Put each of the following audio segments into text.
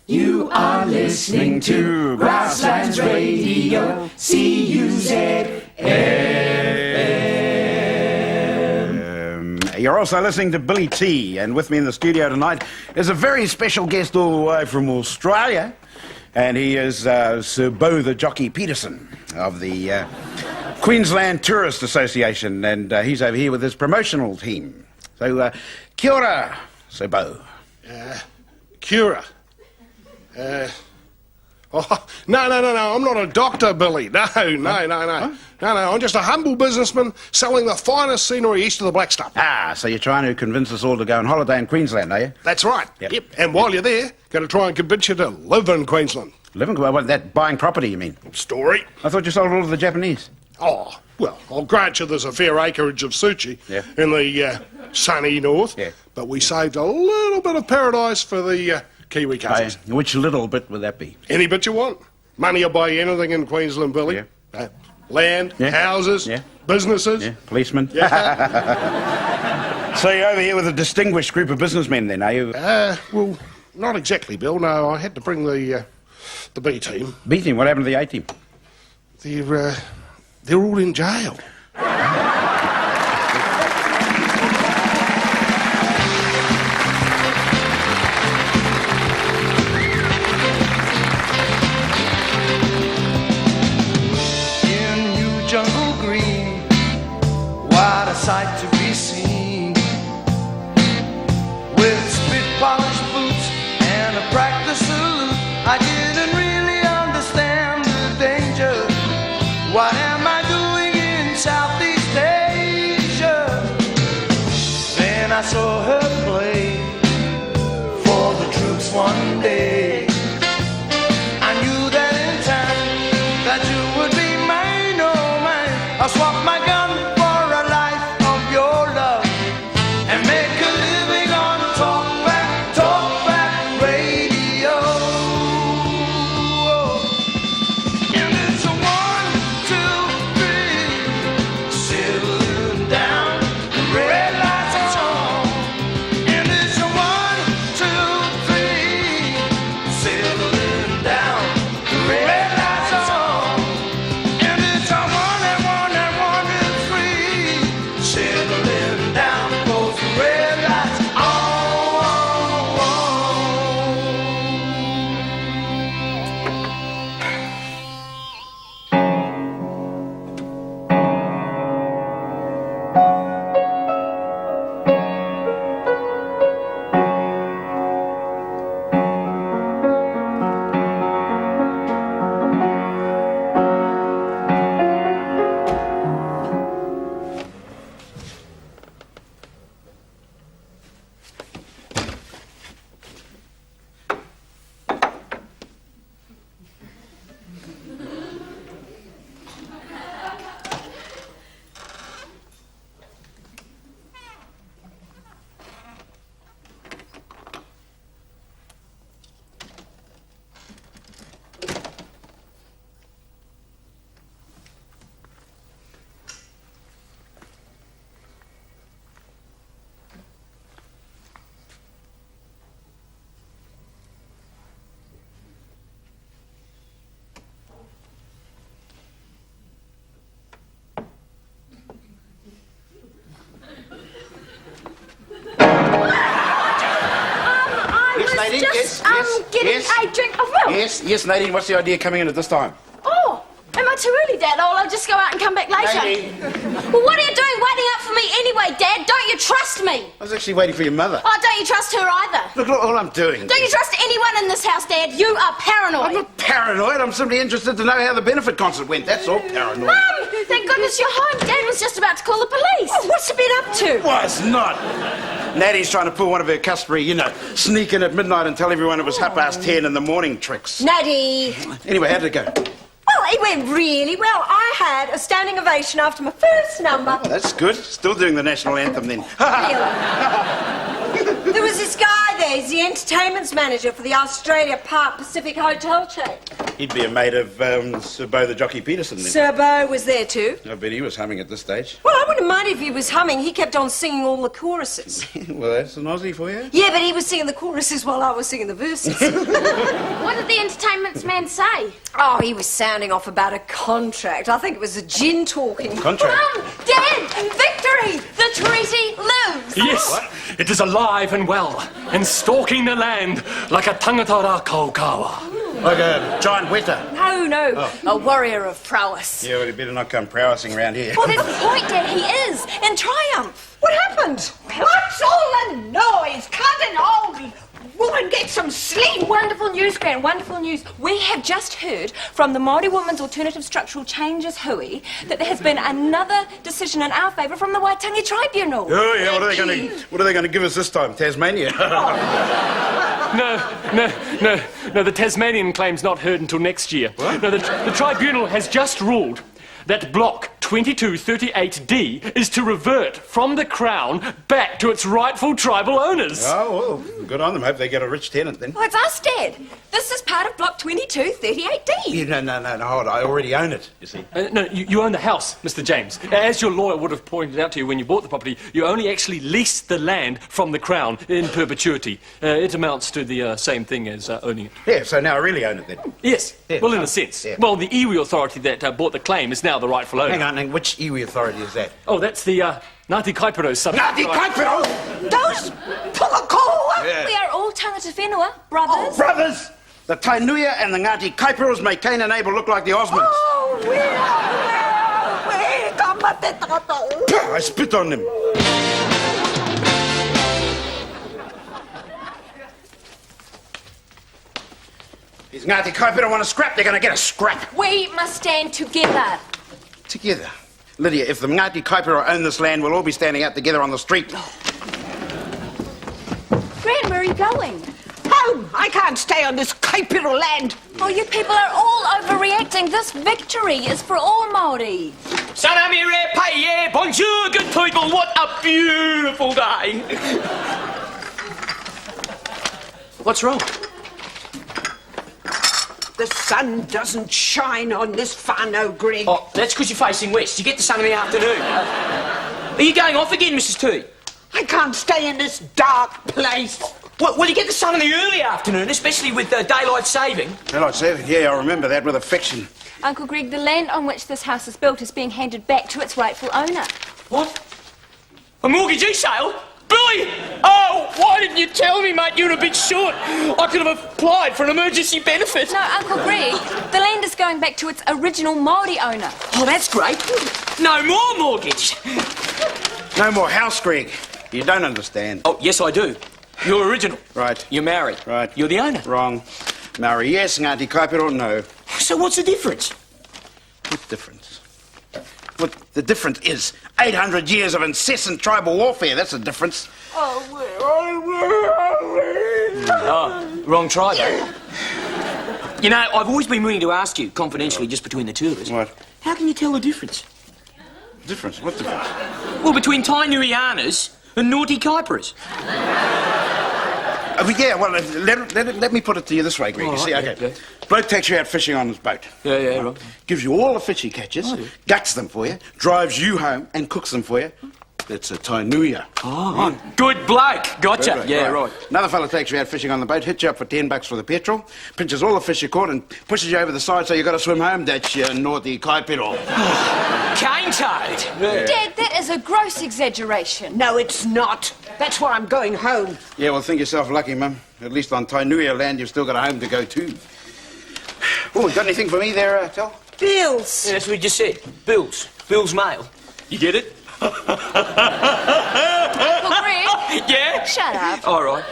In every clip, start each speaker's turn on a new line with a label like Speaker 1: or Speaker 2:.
Speaker 1: You are listening to Grasslands Radio, CUZ-FM.
Speaker 2: You're also listening to Billy T, and with me in the studio tonight is a very special guest all the way from Australia, and he is Sir Beau the Jockey Peterson of the Queensland Tourist Association, and he's over here with his promotional team. So, kia ora, Sir Beau.
Speaker 3: Kia ora. No, I'm not a doctor, Billy. No. I'm just a humble businessman selling the finest scenery east of the Black Stuff.
Speaker 2: Ah, so you're trying to convince us all to go on holiday in Queensland, are you?
Speaker 3: That's right.
Speaker 2: Yep.
Speaker 3: And while you're there, going to try and convince you to live in Queensland.
Speaker 2: Living? Well, that buying property, you mean?
Speaker 3: Story.
Speaker 2: I thought you sold it all to the Japanese.
Speaker 3: Oh, well, I'll grant you there's a fair acreage of Suchi in the sunny north.
Speaker 2: Yeah.
Speaker 3: But we saved a little bit of paradise for the Kiwi cousins.
Speaker 2: Which little bit would that be?
Speaker 3: Any bit you want. Money will buy anything in Queensland, Billy.
Speaker 2: Yeah.
Speaker 3: Land, houses, businesses.
Speaker 2: Policemen.
Speaker 3: Yeah.
Speaker 2: So you're over here with a distinguished group of businessmen then, are you?
Speaker 3: Well, not exactly, Bill. No, I had to bring the B team.
Speaker 2: B team? What happened to the A team?
Speaker 3: They're all in jail.
Speaker 4: Jungle green, what a sight to be seen. With spit-polished boots and a practice salute, I didn't really understand the danger. What am I doing in Southeast Asia? Then I saw her play for the troops one day. I knew that in time that you would be I'll swap my gun for a life of your love and make a living on Talk Back Radio. And it's a 1, 2, 3, settling down, the red lights are on. And it's a 1, 2, 3, settling down, the red lights are on. And it's a settling down, goes the red lights on.
Speaker 5: Getting a drink of milk.
Speaker 2: Yes, Nadine, what's the idea coming in at this time?
Speaker 5: Oh, am I too early, Dad? I'll just go out and come back later.
Speaker 2: Nadine.
Speaker 5: Well, what are you doing waiting up for me anyway, Dad? Don't you trust me?
Speaker 2: I was actually waiting for your mother.
Speaker 5: Oh, don't you trust her either?
Speaker 2: Look, all I'm doing.
Speaker 5: Don't you trust anyone in this house, Dad? You are paranoid.
Speaker 2: I'm not paranoid. I'm simply interested to know how the benefit concert went. That's all. Paranoid.
Speaker 5: Mum, thank goodness you're home. Dad was just about to call the police.
Speaker 6: Oh, what's he been up to?
Speaker 2: Well, it's not. Nadine's trying to pull one of her customary, sneak in at midnight and tell everyone it was 10:30 in the morning tricks.
Speaker 6: Nadie.
Speaker 2: Anyway, how did it go?
Speaker 6: Well, it went really well. I had a standing ovation after my first number.
Speaker 2: Oh, that's good. Still doing the national anthem then.
Speaker 6: There was this guy there Yeah, he's the entertainments manager for the Australia Park Pacific Hotel chain.
Speaker 2: He'd be a mate of Sir Bo the Jockey Peterson then.
Speaker 6: Sir Bo was there too.
Speaker 2: I bet he was humming at this stage.
Speaker 6: Well, I wouldn't mind if he was humming. He kept on singing all the choruses.
Speaker 2: Well, that's an Aussie for you.
Speaker 6: Yeah, but he was singing the choruses while I was singing the verses.
Speaker 5: What did the entertainment's man say?
Speaker 6: Oh, he was sounding off about a contract. I think it was a gin talking.
Speaker 2: Contract.
Speaker 5: Dad! Victory! The treaty lives!
Speaker 7: Yes, it is alive and well, and stalking the land like a tangatara kaukawa.
Speaker 2: Like a giant weta.
Speaker 6: No. A warrior of prowess.
Speaker 2: Yeah, well, he better not come prowessing around here.
Speaker 5: Well, that's the point, Dad. He is, in triumph.
Speaker 6: What happened?
Speaker 8: What's all the noise? Can't an old woman get some sleep?
Speaker 5: Wonderful news, Gran, wonderful news. We have just heard from the Māori Women's Alternative Structural Changes Hui that there has been another decision in our favour from the Waitangi Tribunal.
Speaker 2: Oh, yeah, what are they going to give us this time? Tasmania?
Speaker 7: No, the Tasmanian claim's not heard until next year.
Speaker 2: What?
Speaker 7: No, the tribunal has just ruled that Block 2238D is to revert from the Crown back to its rightful tribal owners.
Speaker 2: Oh, well, good on them. Hope they get a rich tenant then.
Speaker 5: Oh, it's us, Dad. This is part of Block 2238D.
Speaker 2: Yeah, no, hold on. I already own it, you see.
Speaker 7: No, you own the house, Mr. James. As your lawyer would have pointed out to you when you bought the property, you only actually leased the land from the Crown in perpetuity. It amounts to the same thing as owning it.
Speaker 2: Yeah, so now I really own it then.
Speaker 7: Yes,
Speaker 2: Yeah.
Speaker 7: well, in a sense.
Speaker 2: Yeah.
Speaker 7: Well, the iwi authority that bought the claim is now the rightful owner.
Speaker 2: Hang on, which iwi authority is that?
Speaker 7: Oh, that's the Ngāti Kaipiro subject.
Speaker 2: Ngāti Kaipiro!
Speaker 8: Those pukakoa?
Speaker 2: Yeah.
Speaker 5: We are all tangata whenua, brothers.
Speaker 2: Brothers! The Tainuia and the Ngāti Kaipiros make Cain and Abel look like the Osmonds.
Speaker 8: Oh, where kamate tata?
Speaker 2: I spit on them. These Ngāti Kaipiro want to scrap, they're going to get a scrap.
Speaker 5: We must stand together.
Speaker 2: Together. Lydia, if the Ngāti Kaipiro own this land, we'll all be standing out together on the street.
Speaker 5: Gran, where are you going?
Speaker 8: Home! I can't stay on this kaipiro land.
Speaker 5: Oh, you people are all overreacting. This victory is for all Māori.
Speaker 9: Sanami re pai, bonjour, good people. What a beautiful day. What's wrong?
Speaker 8: The sun doesn't shine on this whānau, Greg.
Speaker 9: Oh, that's because you're facing west. You get the sun in the afternoon. Are you going off again, Mrs. T?
Speaker 8: I can't stay in this dark place.
Speaker 9: Well, you get the sun in the early afternoon, especially with daylight saving.
Speaker 2: Daylight saving? Yeah, I remember that with affection.
Speaker 5: Uncle Greg, the land on which this house is built is being handed back to its rightful owner.
Speaker 9: What? A mortgagee sale? Billy! Oh, why didn't you tell me, mate? You're a bit short. I could have applied for an emergency benefit.
Speaker 5: No, Uncle Greg, the land is going back to its original Māori owner.
Speaker 9: Oh, that's great. No more mortgage.
Speaker 2: No more house, Greg. You don't understand.
Speaker 9: Oh, yes, I do. You're original.
Speaker 2: Right.
Speaker 9: You're married.
Speaker 2: Right.
Speaker 9: You're the owner.
Speaker 2: Wrong. Maori, yes. Ngāti Kaipiro, no.
Speaker 9: So what's the difference?
Speaker 2: What difference? What the difference is 800 years of incessant tribal warfare. That's the difference.
Speaker 9: Oh, wrong tribe, eh? You know, I've always been willing to ask you, confidentially, just between the two of us.
Speaker 2: What?
Speaker 9: How can you tell the difference?
Speaker 2: Difference? What difference?
Speaker 9: Well, between Tainuianas and naughty Kaiperas.
Speaker 2: Yeah, well, let me put it to you this way, Greg.
Speaker 9: All
Speaker 2: You see,
Speaker 9: right,
Speaker 2: okay.
Speaker 9: yeah.
Speaker 2: Bloke takes you out fishing on his boat.
Speaker 9: Yeah, right.
Speaker 2: Gives you all the fish he catches, guts them for you, drives you home and cooks them for you. That's a Tainuia.
Speaker 9: Oh, good bloke. Gotcha.
Speaker 2: Right.
Speaker 9: Yeah, right.
Speaker 2: Another fella takes you out fishing on the boat, hits you up for $10 for the petrol, pinches all the fish you caught and pushes you over the side so you got to swim home. That's your naughty Kaipiro.
Speaker 9: Cane toad.
Speaker 5: Dad, that is a gross exaggeration.
Speaker 8: No, it's not. That's why I'm going home.
Speaker 2: Yeah, well, think yourself lucky, Mum. At least on Tainuia land, you've still got a home to go to. Oh, you got anything for me there, Tel?
Speaker 8: Bills.
Speaker 9: Yeah, that's what we just said. Bills. Bills mail. You get it?
Speaker 5: Uncle Greg,
Speaker 9: Yeah?
Speaker 5: shut up.
Speaker 9: All right.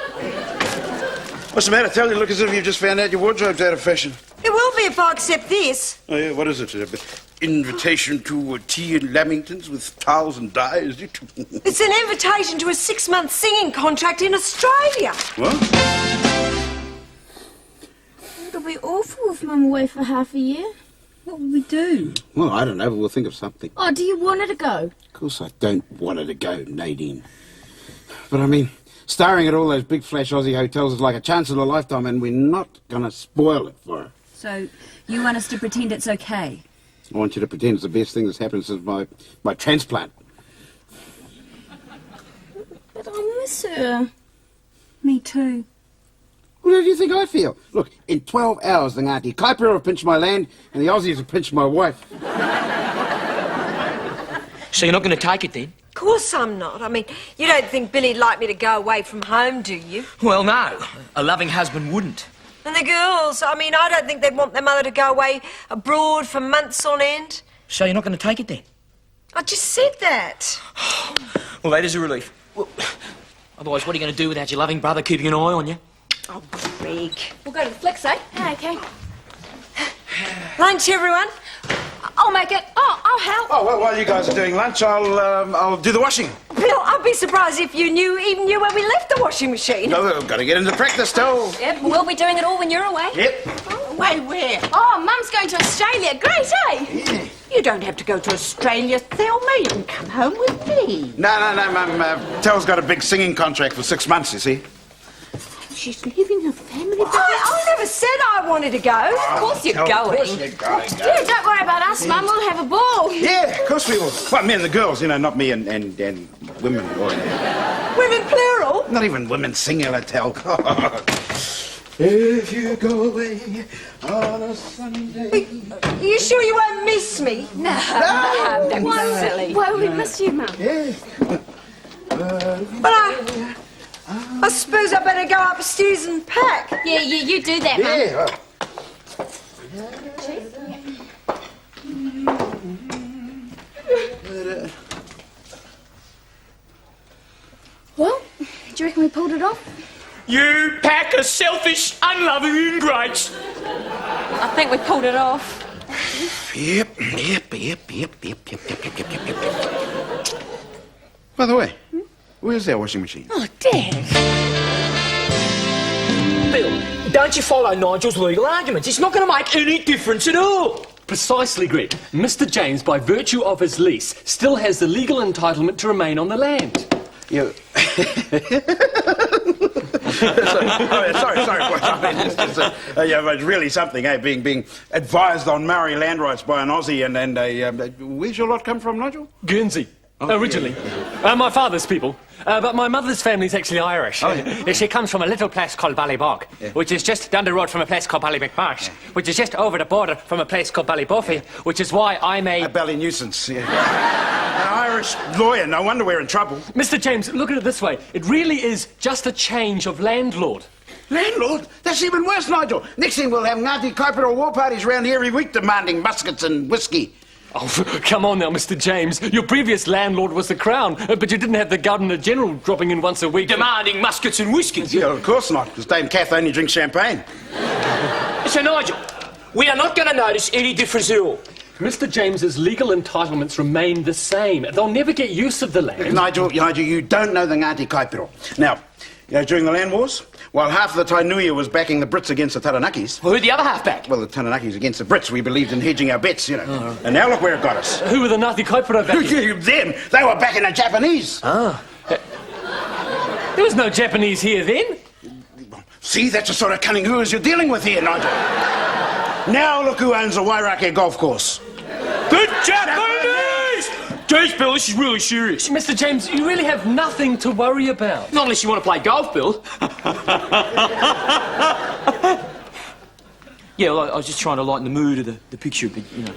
Speaker 2: What's the matter, Tel? You look as if you've just found out your wardrobe's out of fashion.
Speaker 6: It will be if I accept this.
Speaker 2: Oh, yeah, what is it? Invitation to tea in Lamingtons with towels and dyes?
Speaker 6: It's an invitation to a 6-month singing contract in Australia.
Speaker 2: What?
Speaker 10: It'll be awful if Mum away for half a year. What will we do?
Speaker 2: Well, I don't know, but we'll think of something.
Speaker 10: Oh, do you want her to go?
Speaker 2: Of course I don't want her to go, Nadine. But I mean, Staring at all those big flash Aussie hotels is like a chance of a lifetime, and we're not going to spoil it for her.
Speaker 5: So, you want us to pretend it's okay?
Speaker 2: I want you to pretend it's the best thing that's happened since my transplant.
Speaker 10: But I miss her.
Speaker 5: Me too.
Speaker 2: Well, how do you think I feel? Look, in 12 hours, the Ngāti Kaipiro have pinched my land, and the Aussies have pinched my wife.
Speaker 9: So you're not going to take it then?
Speaker 6: Of course I'm not. I mean, you don't think Billy'd like me to go away from home, do you?
Speaker 9: Well, no. A loving husband wouldn't.
Speaker 6: And the girls, I mean, I don't think they'd want their mother to go away abroad for months on end.
Speaker 9: So you're not going to take it then?
Speaker 6: I just said that.
Speaker 9: Well, that is a relief. Well, otherwise, what are you going to do without your loving brother keeping an eye on you?
Speaker 6: Oh, Greg.
Speaker 5: We'll go to the flicks, eh? Okay.
Speaker 6: Lunch, everyone.
Speaker 5: I'll make it. Oh, I'll help.
Speaker 2: Oh, well, while you guys are doing lunch, I'll do the washing.
Speaker 6: Bill, I'd be surprised if you even knew where we left the washing machine.
Speaker 2: No, we've got to get into practice still.
Speaker 5: Yep, we'll be doing it all when you're away.
Speaker 2: Yep.
Speaker 8: Away where?
Speaker 5: Oh, Mum's going to Australia. Great, eh?
Speaker 8: You don't have to go to Australia, Thelma. You can come home with me.
Speaker 2: No, Mum. Tel's got a big singing contract for 6 months, you see.
Speaker 8: She's leaving her family.
Speaker 6: I never said I wanted to go.
Speaker 5: Of course you're going.
Speaker 2: Of course you're going.
Speaker 10: Yeah, don't worry about us, Mum. We'll have a ball.
Speaker 2: Yeah, of course we will. Well, me and the girls, you know, not me and women. Or,
Speaker 6: Women plural.
Speaker 2: not even women singular, Tel. If you go away on a Sunday...
Speaker 6: Are you sure you won't miss me?
Speaker 5: No, don't be silly.
Speaker 10: Why we miss you, Mum?
Speaker 2: Yeah.
Speaker 6: But I suppose I better go upstairs and pack.
Speaker 10: Yeah, you do that, Mum.
Speaker 2: Yeah.
Speaker 10: Well, do you reckon we pulled it off?
Speaker 9: You pack of selfish, unloving ingrates.
Speaker 5: I think we pulled it off.
Speaker 2: Yep. By the way, where's our washing machine?
Speaker 9: Oh, Dad. Bill, don't you follow Nigel's legal arguments. It's not going to make any difference at all.
Speaker 7: Precisely, Greg. Mr. James, by virtue of his lease, still has the legal entitlement to remain on the land.
Speaker 2: You... sorry. Boys. I mean, it's really something, eh? Being advised on Maori land rights by an Aussie and where's your lot come from, Nigel?
Speaker 7: Guernsey. Originally. My father's people. But my mother's family's actually Irish.
Speaker 2: Oh, yeah.
Speaker 7: She comes from a little place called Ballybog, which is just down the road from a place called Ballymacmarsh, which is just over the border from a place called Ballybuffy, which is why I'm
Speaker 2: A belly nuisance, yeah. An Irish lawyer, no wonder we're in trouble.
Speaker 7: Mr. James, look at it this way. It really is just a change of landlord.
Speaker 2: Landlord? That's even worse, Nigel. Next thing we'll have Ngāti Kaipiro war parties round here every week demanding muskets and whiskey.
Speaker 7: Oh, come on now, Mr. James. Your previous landlord was the Crown, but you didn't have the Governor-General dropping in once a week.
Speaker 9: Demanding muskets and whiskies.
Speaker 2: Yeah, of course not, because Dame Kath only drinks champagne.
Speaker 9: So, Nigel, we are not going to notice any difference at all.
Speaker 7: Mr. James's legal entitlements remain the same. They'll never get use of the land.
Speaker 2: Nigel, you don't know the Ngāti Kaipiro. Now, during the land wars, while half of the Tainui was backing the Brits against the Taranakis...
Speaker 9: Well, who'd the other half back?
Speaker 2: Well, the Taranakis against the Brits. We believed in hedging our bets, you know. Oh. And now look where it got us.
Speaker 7: Who were the Ngāti Kaipiro backing?
Speaker 2: Them! They were backing the Japanese.
Speaker 7: Ah. There was no Japanese here then.
Speaker 2: See, that's the sort of cunning whoos you're dealing with here, Nigel. Now look who owns the Wairake golf course.
Speaker 9: The Japanese! Jeez, Bill, this is really serious.
Speaker 7: Mr. James, you really have nothing to worry about.
Speaker 9: Not unless you want to play golf, Bill. Yeah, well, I was just trying to lighten the mood of the picture, but, you know.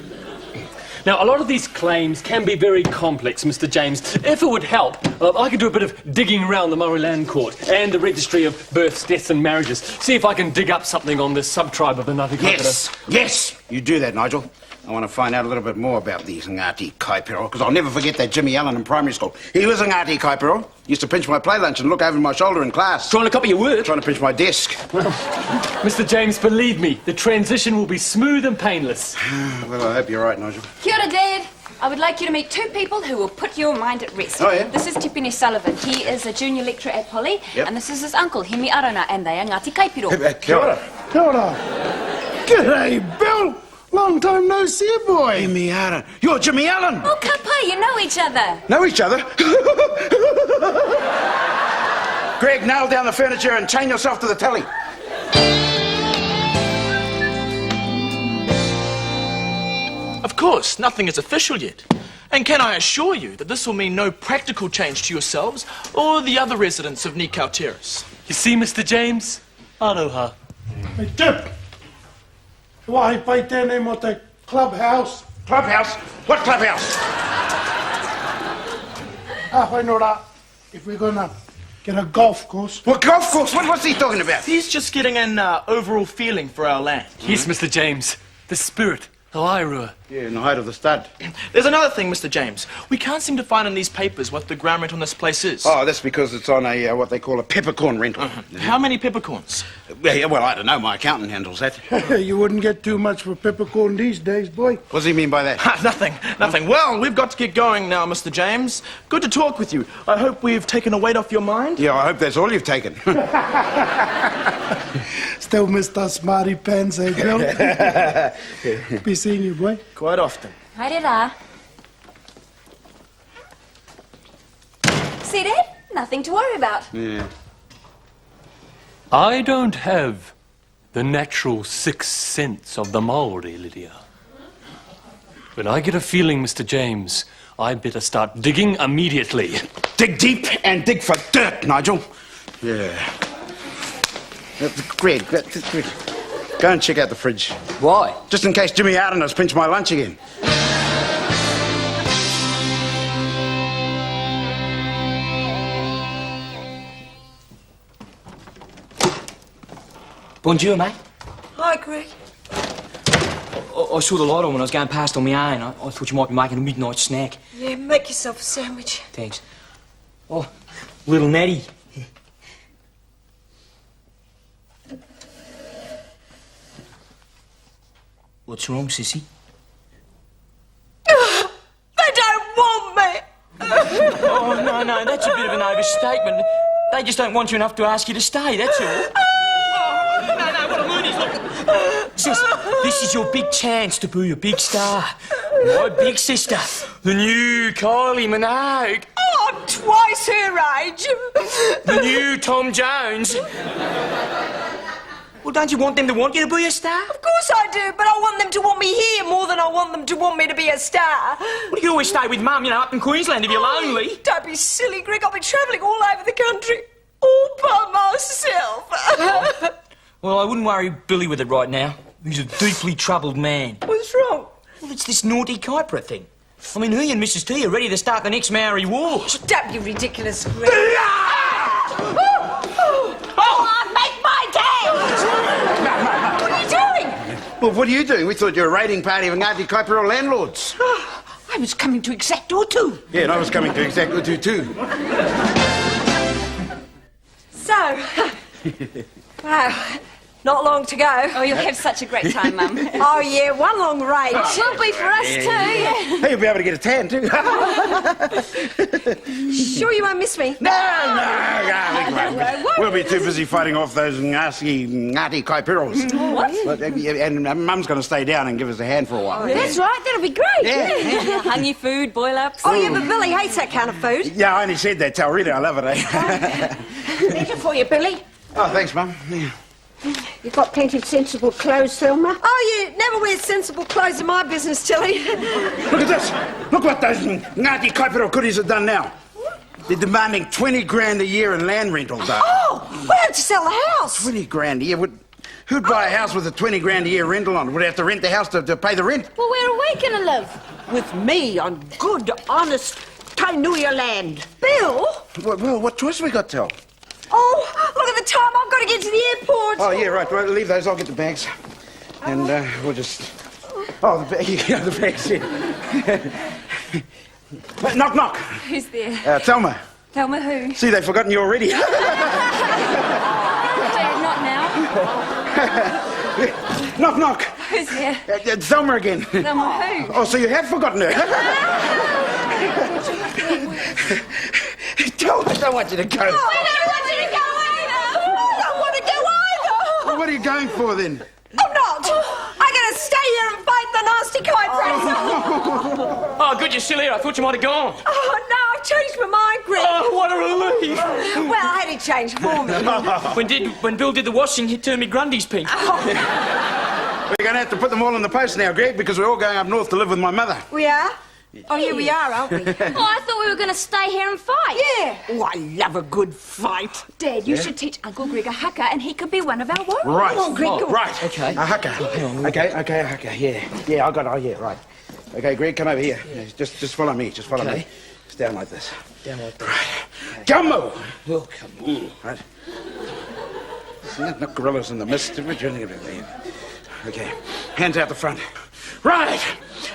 Speaker 7: Now, a lot of these claims can be very complex, Mr. James. If it would help, I could do a bit of digging around the Maori Land Court and the Registry of Births, Deaths and Marriages. See if I can dig up something on this sub-tribe of the Ngāti Kaipiro.
Speaker 2: Yes, you do that, Nigel. I want to find out a little bit more about these Ngāti Kaipiro, because I'll never forget that Jimmy Allen in primary school. He was a Ngāti Kaipiro. Used to pinch my play lunch and look over my shoulder in class.
Speaker 9: Trying to copy your work?
Speaker 2: Trying to pinch my desk.
Speaker 7: Well, Mr. James, believe me, the transition will be smooth and painless.
Speaker 2: Well, I hope you're right, Nigel.
Speaker 5: Kia ora, Dad. I would like you to meet two people who will put your mind at rest.
Speaker 2: Oh, yeah?
Speaker 5: This is Tipene Sullivan. He is a junior lecturer at Poly.
Speaker 2: Yep.
Speaker 5: And this is his uncle, Hemi Arana, and they are Ngāti Kaipiro.
Speaker 2: Kia ora.
Speaker 3: Kia ora. G'day, Bill. Long time no see, boy.
Speaker 2: Jimmy Allen. You're Jimmy Allen.
Speaker 5: Oh, kapa, you know each other.
Speaker 2: Know each other? Greg, nail down the furniture and chain yourself to the telly.
Speaker 9: Of course, nothing is official yet. And can I assure you that this will mean no practical change to yourselves or the other residents of Nikau Terrace?
Speaker 7: You see, Mr. James? Aloha.
Speaker 3: Hey, Tip. Why fight their name at the clubhouse?
Speaker 2: Clubhouse? What clubhouse?
Speaker 3: I know that. If we're gonna get a golf course.
Speaker 2: What golf course? What's he talking about?
Speaker 9: He's just getting an overall feeling for our land.
Speaker 7: Yes, Mr. James. The spirit. Hawairua.
Speaker 2: Yeah, in the height of the stud.
Speaker 9: There's another thing, Mr. James. We can't seem to find in these papers what the ground rent on this place is.
Speaker 2: Oh, that's because it's on a, what they call a peppercorn rental.
Speaker 9: How many peppercorns?
Speaker 2: Yeah, well, I don't know. My accountant handles that.
Speaker 3: You wouldn't get too much for peppercorn these days, boy.
Speaker 2: What does he mean by that?
Speaker 9: Nothing. Well, we've got to get going now, Mr. James. Good to talk with you. I hope we've taken a weight off your mind.
Speaker 2: Yeah, I hope that's all you've taken.
Speaker 3: Still Mr. Smarty Pants, eh, Bill? Be seeing you, boy.
Speaker 9: Quite often.
Speaker 5: Haere See, Dad? Nothing to worry about.
Speaker 2: Yeah.
Speaker 7: I don't have the natural sixth sense of the Maori, Lydia. When I get a feeling, Mr. James, I better start digging immediately.
Speaker 2: Dig deep and dig for dirt, Nigel. Yeah. Greg, go and check out the fridge.
Speaker 1: Why?
Speaker 2: Just in case Jimmy Arden has pinched my lunch again.
Speaker 1: Bonjour, mate.
Speaker 6: Hi, Greg.
Speaker 1: I saw the light on when I was going past on my own. I thought you might be making a midnight snack.
Speaker 6: Yeah, make yourself a sandwich.
Speaker 1: Thanks. Oh, little Natty. What's wrong, sissy?
Speaker 6: They don't want me.
Speaker 1: Oh, no, that's a bit of an overstatement. They just don't want you enough to ask you to stay, that's all.
Speaker 9: No, what a loony's look.
Speaker 1: Sis, this is your big chance to be a big star. My big sister, the new Kylie Minogue.
Speaker 6: Oh, I'm twice her age.
Speaker 1: The new Tom Jones. Well, don't you want them to want you to be a star?
Speaker 6: Of course I do, but I want them to want me here more than I want them to want me to be a star.
Speaker 1: Well, you can always stay with Mum, up in Queensland if you're lonely.
Speaker 6: Don't be silly, Greg. I'll be travelling all over the country, all by myself.
Speaker 1: Well, I wouldn't worry Billy with it right now. He's a deeply troubled man.
Speaker 6: What's wrong?
Speaker 1: Well, it's this naughty Kuiper thing. I mean, he and Mrs. T are ready to start the next Maori Wars.
Speaker 6: Don't be ridiculous, Greg. What are you doing?
Speaker 2: Well, what are you doing? We thought you were a raiding party of Ngāti Kaipiro landlords.
Speaker 8: I was coming to exact Utu.
Speaker 2: Yeah, and I was coming to exact Utu too.
Speaker 6: So, wow, not long to go.
Speaker 5: Oh, you'll have such a great time, Mum.
Speaker 6: Oh, yeah, one long race.
Speaker 5: Will be for us too.
Speaker 2: Hey, you'll be able to get a tan too.
Speaker 6: Sure you won't miss me?
Speaker 2: No, we'll be too busy fighting off those Ngāti Kaipiros.
Speaker 5: What?
Speaker 2: And Mum's going to stay down and give us a hand for a while.
Speaker 8: That's right, that'll be great.
Speaker 2: Yeah.
Speaker 5: Hungry food, boil-ups.
Speaker 6: Oh, yeah, but Billy hates that kind of food.
Speaker 2: Yeah, I only said that. Tell really, I love it, eh?
Speaker 8: Better for you, Billy.
Speaker 2: Oh, thanks, Mum. Yeah.
Speaker 8: You've got plenty of sensible clothes, Thelma.
Speaker 6: Oh, you never wear sensible clothes in my business, Tilly.
Speaker 2: Look at this. Look what those Ngāti Kaipiro goodies have done now. They're demanding 20 grand a year in land rental, though.
Speaker 6: Oh, why don't you sell the house?
Speaker 2: 20 grand a year? Who'd buy a house with a 20 grand a year rental on it? Would have to rent the house to pay the rent?
Speaker 8: Well, where are we going to live? With me on good, honest Tainui land.
Speaker 6: Bill?
Speaker 2: Well, what choice have we got, Tel?
Speaker 6: Oh, look at the time. I've got to get to the airport.
Speaker 2: Oh, yeah, right. Well, leave those. I'll get the bags. And we'll just... Oh, the bag. Yeah, the bags, yeah. Knock, knock.
Speaker 5: Who's there?
Speaker 2: Thelma.
Speaker 5: Thelma who?
Speaker 2: See, they've forgotten you already.
Speaker 5: Dad, not now.
Speaker 2: Knock, knock.
Speaker 5: Who's there?
Speaker 2: Thelma again.
Speaker 5: Thelma who?
Speaker 2: Oh, so you have forgotten her. Tell me, I don't want you to go.
Speaker 6: I don't want you to go either. I don't want to go either.
Speaker 2: Well, what are you going for, then?
Speaker 6: I'm not. I'm going to stay here and fight the nasty kite racer.
Speaker 1: Oh, good, you're still here. I thought you might have gone.
Speaker 6: Oh, no, I I've changed my mind, Greg.
Speaker 1: Oh, what a relief!
Speaker 6: Well, I had it changed for me.
Speaker 1: When Bill did the washing, he turned me Grundy's pink.
Speaker 2: We're going to have to put them all in the post now, Greg, because we're all going up north to live with my mother.
Speaker 6: We are? Oh, yeah, we are, aren't we?
Speaker 10: Oh, I thought we were going to stay here and fight.
Speaker 6: Yeah.
Speaker 8: Oh, I love a good fight.
Speaker 5: Dad, you should teach Uncle Greg a haka and he could be one of our warriors.
Speaker 2: Right.
Speaker 6: Come on, Greg, go on.
Speaker 2: Right.
Speaker 1: Okay.
Speaker 2: A haka. Okay, a haka, yeah. Yeah, I got it. Oh, yeah, right. Okay, Greg, come over here. Yeah, just follow me. Just follow me. It's down like this.
Speaker 1: Down like that.
Speaker 2: Right. Gumbo!
Speaker 1: Oh, come on.
Speaker 2: Right. Not gorillas in the mist. Okay, hands out the front. Right.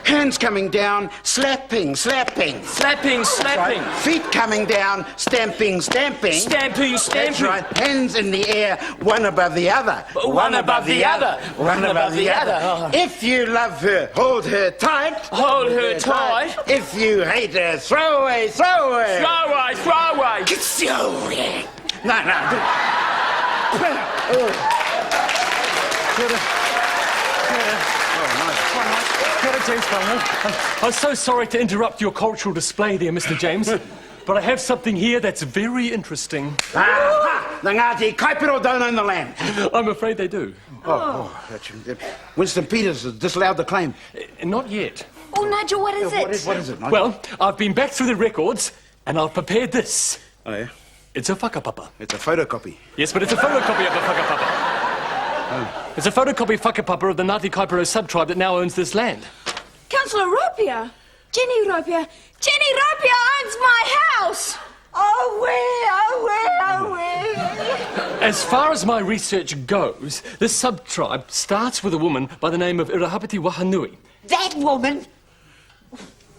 Speaker 2: Hands coming down, slapping.
Speaker 1: Slapping.
Speaker 2: Right. Feet coming down, stamping.
Speaker 1: Stamping.
Speaker 2: That's right. Hands in the air, one above the other.
Speaker 1: One above the other.
Speaker 2: One above the other.
Speaker 1: Oh.
Speaker 2: If you love her, hold her tight.
Speaker 1: Hold her tight.
Speaker 2: If you hate her, throw away.
Speaker 1: Throw away.
Speaker 7: James Farnell. I'm so sorry to interrupt your cultural display there, Mr. James, but I have something here that's very interesting.
Speaker 2: The Ngāti Kaipiro don't own the land.
Speaker 7: I'm afraid they do.
Speaker 2: Winston Peters has disallowed the claim.
Speaker 7: Not yet.
Speaker 5: Oh, Nigel, what is it?
Speaker 2: What is it, Nigel?
Speaker 7: Well, I've been back through the records, and I've prepared this.
Speaker 2: Oh, yeah?
Speaker 7: It's a whakapapa.
Speaker 2: It's a photocopy.
Speaker 7: Yes, but it's a photocopy of the whakapapa. It's a photocopy whakapapa of the Ngāti Kaipiro sub-tribe that now owns this land.
Speaker 10: Councillor Ropier. Jenny Ropier owns my house.
Speaker 7: As far as my research goes, this sub-tribe starts with a woman by the name of Irahapiti Wahanui.
Speaker 8: That woman.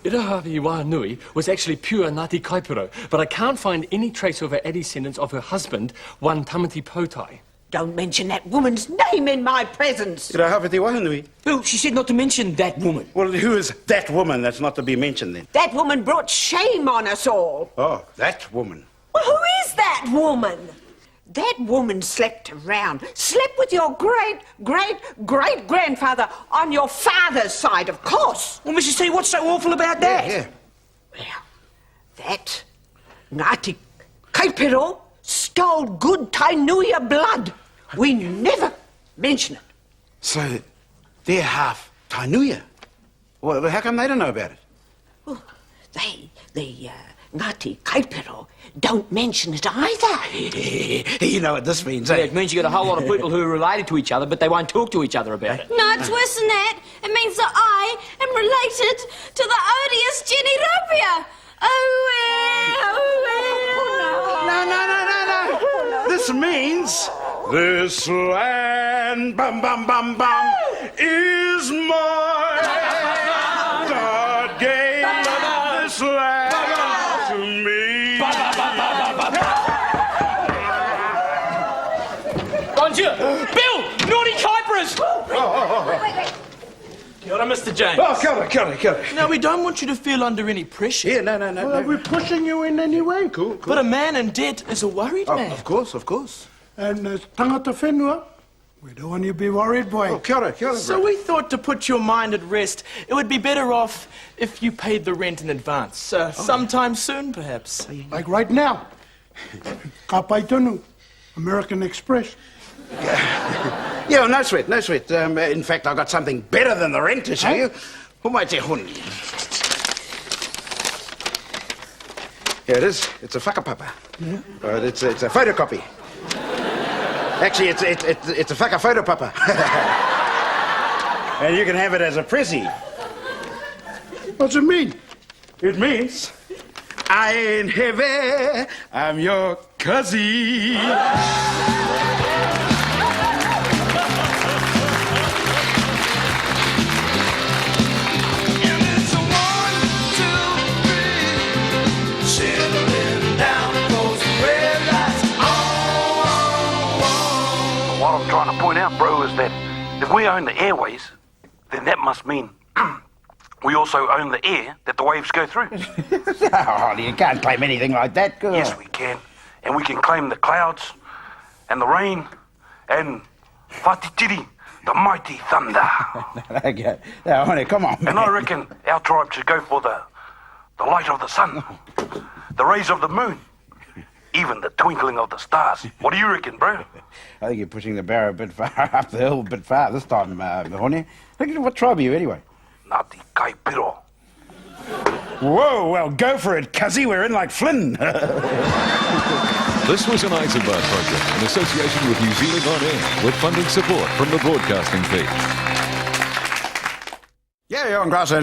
Speaker 7: Irahapiti Wahanui was actually pure Ngāti Kaipiro, but I can't find any trace of her descendants of her husband, one Tamati Potai.
Speaker 8: Don't mention that woman's name in my presence.
Speaker 2: Irahapiti Wahanui.
Speaker 1: Bill, she said not to mention that woman.
Speaker 2: Well, who is that woman that's not to be mentioned then?
Speaker 8: That woman brought shame on us all.
Speaker 2: Oh, that woman.
Speaker 6: Well, who is that woman?
Speaker 8: That woman slept with your great-great-great-grandfather on your father's side, of course.
Speaker 1: Well, Mrs. T, what's so awful about that?
Speaker 2: Yeah.
Speaker 8: Well, that Ngāti Kaipiro stole good Tainuia blood. We never mention it.
Speaker 2: So, they're half Tainuia. Well, how come they don't know about it?
Speaker 8: Well, the Ngāti Kaipiro don't mention it either.
Speaker 2: You know what this means,
Speaker 1: Yeah,
Speaker 2: eh?
Speaker 1: it means you got a whole lot of people who are related to each other, but they won't talk to each other about it.
Speaker 10: No, it's worse than that. It means that I am related to the odious Jenny Ropier.
Speaker 2: No. This means this land, bum, is mine. God gave this land to me.
Speaker 1: Bonjour! Bill! Naughty Kaiperas! Kia ora, Mr. James.
Speaker 2: Oh, kill it.
Speaker 9: Now, we don't want you to feel under any pressure.
Speaker 2: Yeah, no.
Speaker 3: Are we pushing you in any way? Cool.
Speaker 9: But a man in debt is a worried man.
Speaker 2: Of course.
Speaker 3: And tangata whenua, we don't want you to be worried, boy.
Speaker 2: Oh, kia ora.
Speaker 9: So we thought to put your mind at rest, it would be better off if you paid the rent in advance. Sometime soon, perhaps.
Speaker 3: Like right now. Ka pai tonu, American Express.
Speaker 2: Yeah, no sweat. In fact, I've got something better than the rent to show you. Humai te huni. Here it is. It's a whakapapa. Yeah. But it's a photocopy. Actually, it's a whakaphoto-papa. And you can have it as a prezi.
Speaker 3: What's it mean?
Speaker 2: It means I ain't heavy. I'm your cousin.
Speaker 11: What I'm trying to point out, bro, is that if we own the airways, then that must mean we also own the air that the waves go through.
Speaker 2: Oh, you can't claim anything like that, girl.
Speaker 11: Yes, we can. And we can claim the clouds and the rain and Whatitiri, the mighty thunder.
Speaker 2: Okay. Now, honey, come on, man.
Speaker 11: And I reckon our tribe should go for the light of the sun, the rays of the moon, even the twinkling of the stars. What do you reckon, bro?
Speaker 2: I think you're pushing the barrow a bit far up the hill, a bit far this time, Mahoney. What tribe are you, anyway?
Speaker 11: Ngāti Kaipiro.
Speaker 2: Whoa, well, go for it, cuzzy. We're in like Flynn.
Speaker 12: This was an Eisenbach project in association with New Zealand On Air, with funding support from the Broadcasting Fee.
Speaker 2: Yeah, you're on Grassland.